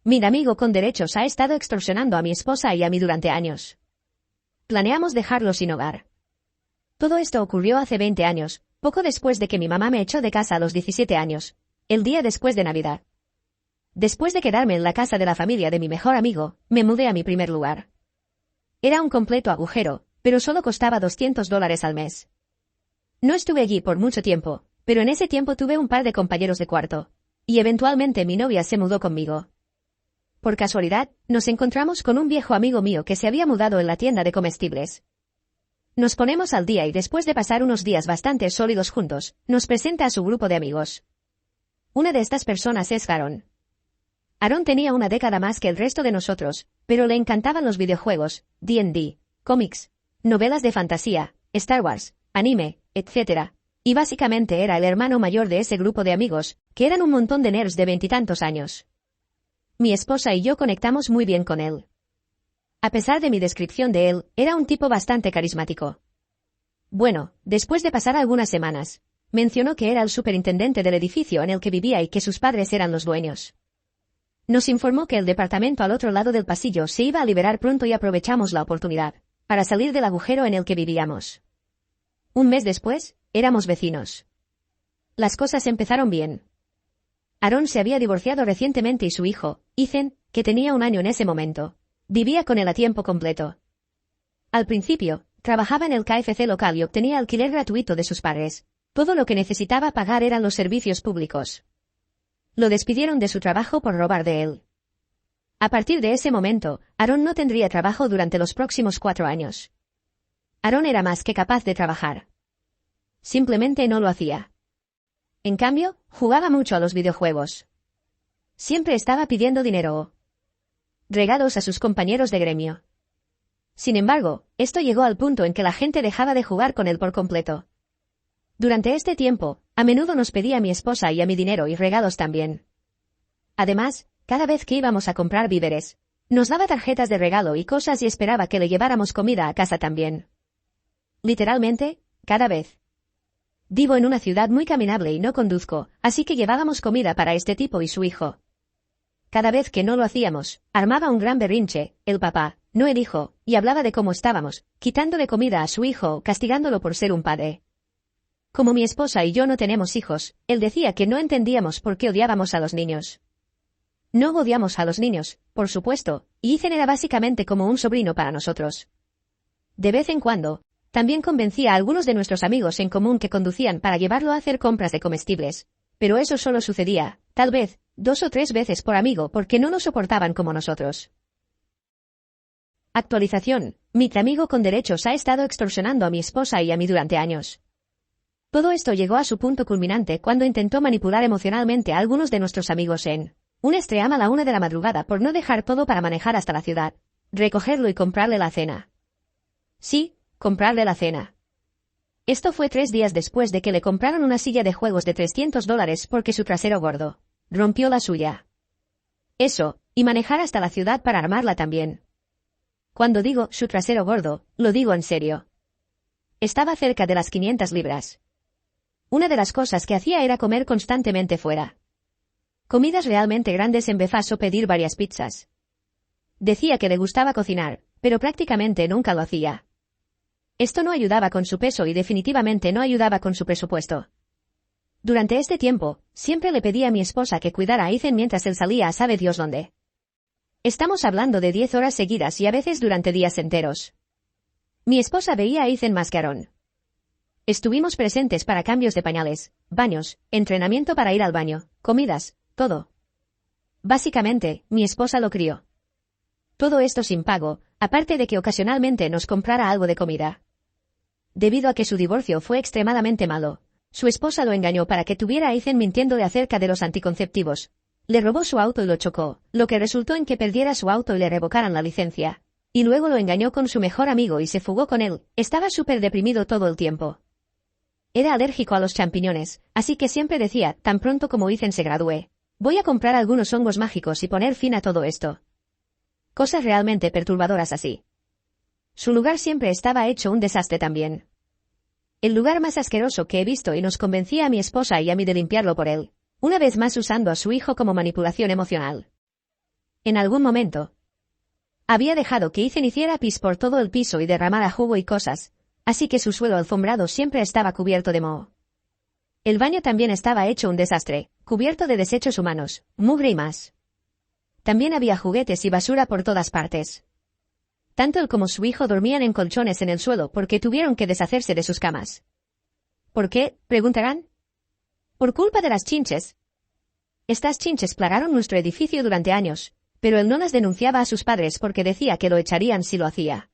Mi amigo con derechos ha estado extorsionando a mi esposa y a mí durante años. Planeamos dejarlo sin hogar. Todo esto ocurrió hace 20 años, poco después de que mi mamá me echó de casa a los 17 años, el día después de Navidad. Después de quedarme en la casa de la familia de mi mejor amigo, me mudé a mi primer lugar. Era un completo agujero, pero solo costaba $200 al mes. No estuve allí por mucho tiempo, pero en ese tiempo tuve un par de compañeros de cuarto, y eventualmente mi novia se mudó conmigo. Por casualidad, nos encontramos con un viejo amigo mío que se había mudado en la tienda de comestibles. Nos ponemos al día y después de pasar unos días bastante sólidos juntos, nos presenta a su grupo de amigos. Una de estas personas es Aaron. Aaron tenía una década más que el resto de nosotros, pero le encantaban los videojuegos, D&D, cómics, novelas de fantasía, Star Wars, anime, etc. Y básicamente era el hermano mayor de ese grupo de amigos, que eran un montón de nerds de 20 y tantos años. Mi esposa y yo conectamos muy bien con él. A pesar de mi descripción de él, era un tipo bastante carismático. Bueno, después de pasar algunas semanas, mencionó que era el superintendente del edificio en el que vivía y que sus padres eran los dueños. Nos informó que el departamento al otro lado del pasillo se iba a liberar pronto y aprovechamos la oportunidad para salir del agujero en el que vivíamos. Un mes después, éramos vecinos. Las cosas empezaron bien. Aaron se había divorciado recientemente y su hijo, Ethan, que tenía 1 año en ese momento, vivía con él a tiempo completo. Al principio, trabajaba en el KFC local y obtenía alquiler gratuito de sus padres. Todo lo que necesitaba pagar eran los servicios públicos. Lo despidieron de su trabajo por robar de él. A partir de ese momento, Aaron no tendría trabajo durante los próximos 4 años. Aaron era más que capaz de trabajar. Simplemente no lo hacía. En cambio, jugaba mucho a los videojuegos. Siempre estaba pidiendo dinero o regalos a sus compañeros de gremio. Sin embargo, esto llegó al punto en que la gente dejaba de jugar con él por completo. Durante este tiempo, a menudo nos pedía a mi esposa y a mí dinero y regalos también. Además, cada vez que íbamos a comprar víveres, nos daba tarjetas de regalo y cosas y esperaba que le lleváramos comida a casa también. Literalmente, cada vez. Vivo en una ciudad muy caminable y no conduzco, así que llevábamos comida para este tipo y su hijo. Cada vez que no lo hacíamos, armaba un gran berrinche, el papá, no el hijo, y hablaba de cómo estábamos, quitándole comida a su hijo o castigándolo por ser un padre. Como mi esposa y yo no tenemos hijos, él decía que no entendíamos por qué odiábamos a los niños. No odiamos a los niños, por supuesto, y Ethan era básicamente como un sobrino para nosotros. De vez en cuando, también convencía a algunos de nuestros amigos en común que conducían para llevarlo a hacer compras de comestibles, pero eso solo sucedía, tal vez, 2 o 3 veces por amigo porque no nos soportaban como nosotros. Actualización: mi amigo con derechos ha estado extorsionando a mi esposa y a mí durante años. Todo esto llegó a su punto culminante cuando intentó manipular emocionalmente a algunos de nuestros amigos en un stream a la 1 de la madrugada por no dejar todo para manejar hasta la ciudad, recogerlo y comprarle la cena. Sí, comprarle la cena. Esto fue 3 días después de que le compraron una silla de juegos de $300 porque su trasero gordo rompió la suya. Eso, y manejar hasta la ciudad para armarla también. Cuando digo su trasero gordo, lo digo en serio. Estaba cerca de las 500 libras. Una de las cosas que hacía era comer constantemente fuera. Comidas realmente grandes en Belfast o pedir varias pizzas. Decía que le gustaba cocinar, pero prácticamente nunca lo hacía. Esto no ayudaba con su peso y definitivamente no ayudaba con su presupuesto. Durante este tiempo, siempre le pedía a mi esposa que cuidara a Ethan mientras él salía a sabe Dios dónde. Estamos hablando de 10 horas seguidas y a veces durante días enteros. Mi esposa veía a Ethan más que a Aaron. Estuvimos presentes para cambios de pañales, baños, entrenamiento para ir al baño, comidas, todo. Básicamente, mi esposa lo crió. Todo esto sin pago, aparte de que ocasionalmente nos comprara algo de comida. Debido a que su divorcio fue extremadamente malo, su esposa lo engañó para que tuviera a Ethan mintiéndole acerca de los anticonceptivos. Le robó su auto y lo chocó, lo que resultó en que perdiera su auto y le revocaran la licencia. Y luego lo engañó con su mejor amigo y se fugó con él. Estaba súper deprimido todo el tiempo. Era alérgico a los champiñones, así que siempre decía, tan pronto como Ethan se gradúe, voy a comprar algunos hongos mágicos y poner fin a todo esto. Cosas realmente perturbadoras así. Su lugar siempre estaba hecho un desastre también. El lugar más asqueroso que he visto y nos convencía a mi esposa y a mí de limpiarlo por él, una vez más usando a su hijo como manipulación emocional. En algún momento, había dejado que Ethan hiciera pis por todo el piso y derramara jugo y cosas, así que su suelo alfombrado siempre estaba cubierto de moho. El baño también estaba hecho un desastre, cubierto de desechos humanos, mugre y más. También había juguetes y basura por todas partes. Tanto él como su hijo dormían en colchones en el suelo porque tuvieron que deshacerse de sus camas. ¿Por qué?, preguntarán. Por culpa de las chinches. Estas chinches plagaron nuestro edificio durante años, pero él no las denunciaba a sus padres porque decía que lo echarían si lo hacía.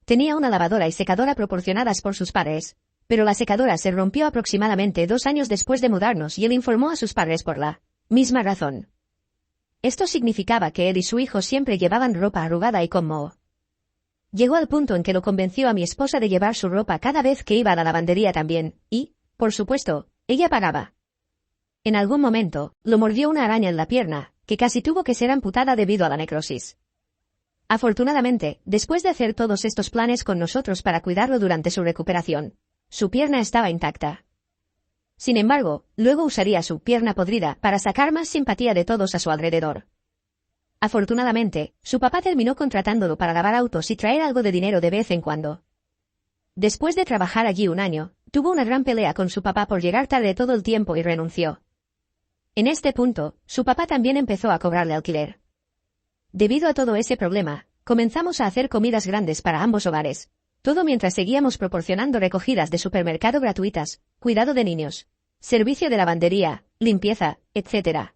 Tenía una lavadora y secadora proporcionadas por sus padres, pero la secadora se rompió aproximadamente 2 años después de mudarnos y él informó a sus padres por la misma razón. Esto significaba que él y su hijo siempre llevaban ropa arrugada y con moho. Llegó al punto en que lo convenció a mi esposa de llevar su ropa cada vez que iba a la lavandería también, y, por supuesto, ella pagaba. En algún momento, lo mordió una araña en la pierna, que casi tuvo que ser amputada debido a la necrosis. Afortunadamente, después de hacer todos estos planes con nosotros para cuidarlo durante su recuperación, su pierna estaba intacta. Sin embargo, luego usaría su pierna podrida para sacar más simpatía de todos a su alrededor. Afortunadamente, su papá terminó contratándolo para lavar autos y traer algo de dinero de vez en cuando. Después de trabajar allí 1 año, tuvo una gran pelea con su papá por llegar tarde todo el tiempo y renunció. En este punto, su papá también empezó a cobrarle alquiler. Debido a todo ese problema, comenzamos a hacer comidas grandes para ambos hogares, todo mientras seguíamos proporcionando recogidas de supermercado gratuitas, cuidado de niños, servicio de lavandería, limpieza, etc.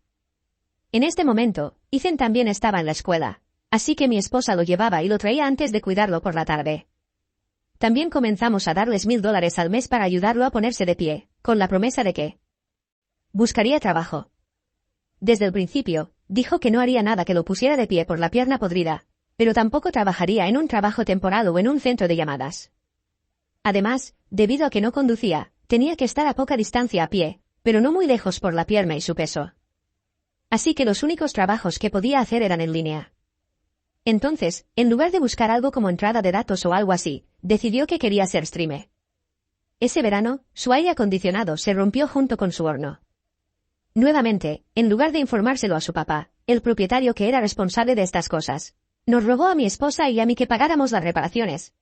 En este momento, Ethan también estaba en la escuela, así que mi esposa lo llevaba y lo traía antes de cuidarlo por la tarde. También comenzamos a darles $1000 al mes para ayudarlo a ponerse de pie, con la promesa de que buscaría trabajo. Desde el principio, dijo que no haría nada que lo pusiera de pie por la pierna podrida, pero tampoco trabajaría en un trabajo temporal o en un centro de llamadas. Además, debido a que no conducía, tenía que estar a poca distancia a pie, pero no muy lejos por la pierna y su peso. Así que los únicos trabajos que podía hacer eran en línea. Entonces, en lugar de buscar algo como entrada de datos o algo así, decidió que quería ser streamer. Ese verano, su aire acondicionado se rompió junto con su horno. Nuevamente, en lugar de informárselo a su papá, el propietario que era responsable de estas cosas, nos rogó a mi esposa y a mí que pagáramos las reparaciones.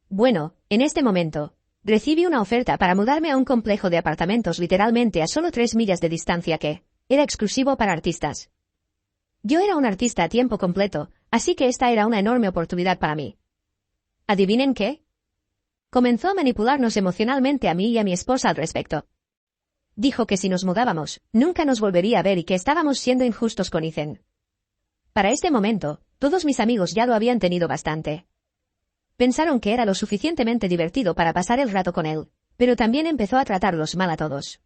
Bueno, en este momento, recibí una oferta para mudarme a un complejo de apartamentos literalmente a solo 3 millas de distancia que era exclusivo para artistas. Yo era un artista a tiempo completo, así que esta era una enorme oportunidad para mí. ¿Adivinen qué? Comenzó a manipularnos emocionalmente a mí y a mi esposa al respecto. Dijo que si nos mudábamos, nunca nos volvería a ver y que estábamos siendo injustos con Ethan. Para este momento, todos mis amigos ya lo habían tenido bastante. Pensaron que era lo suficientemente divertido para pasar el rato con él, pero también empezó a tratarlos mal a todos.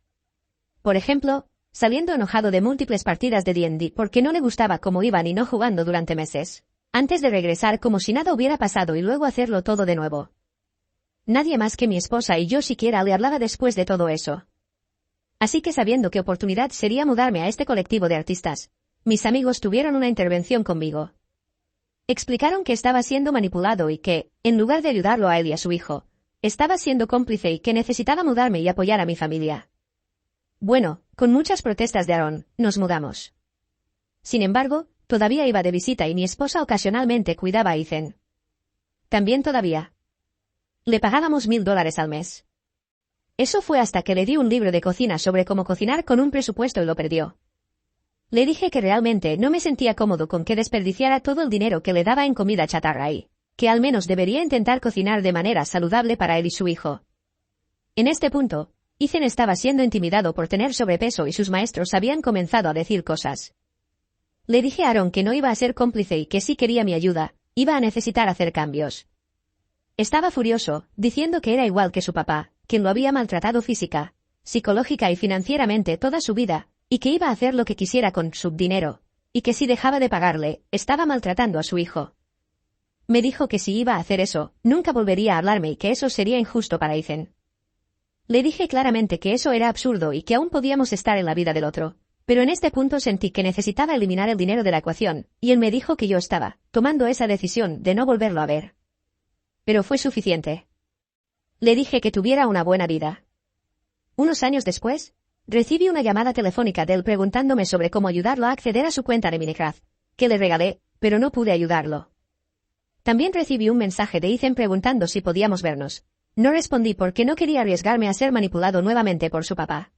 Por ejemplo, saliendo enojado de múltiples partidas de D&D porque no le gustaba cómo iban y no jugando durante meses, antes de regresar como si nada hubiera pasado y luego hacerlo todo de nuevo. Nadie más que mi esposa y yo siquiera le hablaba después de todo eso. Así que sabiendo qué oportunidad sería mudarme a este colectivo de artistas, mis amigos tuvieron una intervención conmigo. Explicaron que estaba siendo manipulado y que, en lugar de ayudarlo a él y a su hijo, estaba siendo cómplice y que necesitaba mudarme y apoyar a mi familia. Bueno, con muchas protestas de Aaron, nos mudamos. Sin embargo, todavía iba de visita y mi esposa ocasionalmente cuidaba a Ethan. También todavía le pagábamos $1000 al mes. Eso fue hasta que le di un libro de cocina sobre cómo cocinar con un presupuesto y lo perdió. Le dije que realmente no me sentía cómodo con que desperdiciara todo el dinero que le daba en comida chatarra y que al menos debería intentar cocinar de manera saludable para él y su hijo. En este punto, Ethan estaba siendo intimidado por tener sobrepeso y sus maestros habían comenzado a decir cosas. Le dije a Aaron que no iba a ser cómplice y que si quería mi ayuda, iba a necesitar hacer cambios. Estaba furioso, diciendo que era igual que su papá, quien lo había maltratado física, psicológica y financieramente toda su vida, y que iba a hacer lo que quisiera con su dinero, y que si dejaba de pagarle, estaba maltratando a su hijo. Me dijo que si iba a hacer eso, nunca volvería a hablarme y que eso sería injusto para Ethan. Le dije claramente que eso era absurdo y que aún podíamos estar en la vida del otro, pero en este punto sentí que necesitaba eliminar el dinero de la ecuación, y él me dijo que yo estaba tomando esa decisión de no volverlo a ver. Pero fue suficiente. Le dije que tuviera una buena vida. Unos años después, recibí una llamada telefónica de él preguntándome sobre cómo ayudarlo a acceder a su cuenta de Minecraft, que le regalé, pero no pude ayudarlo. También recibí un mensaje de Ethan preguntando si podíamos vernos. No respondí porque no quería arriesgarme a ser manipulado nuevamente por su papá.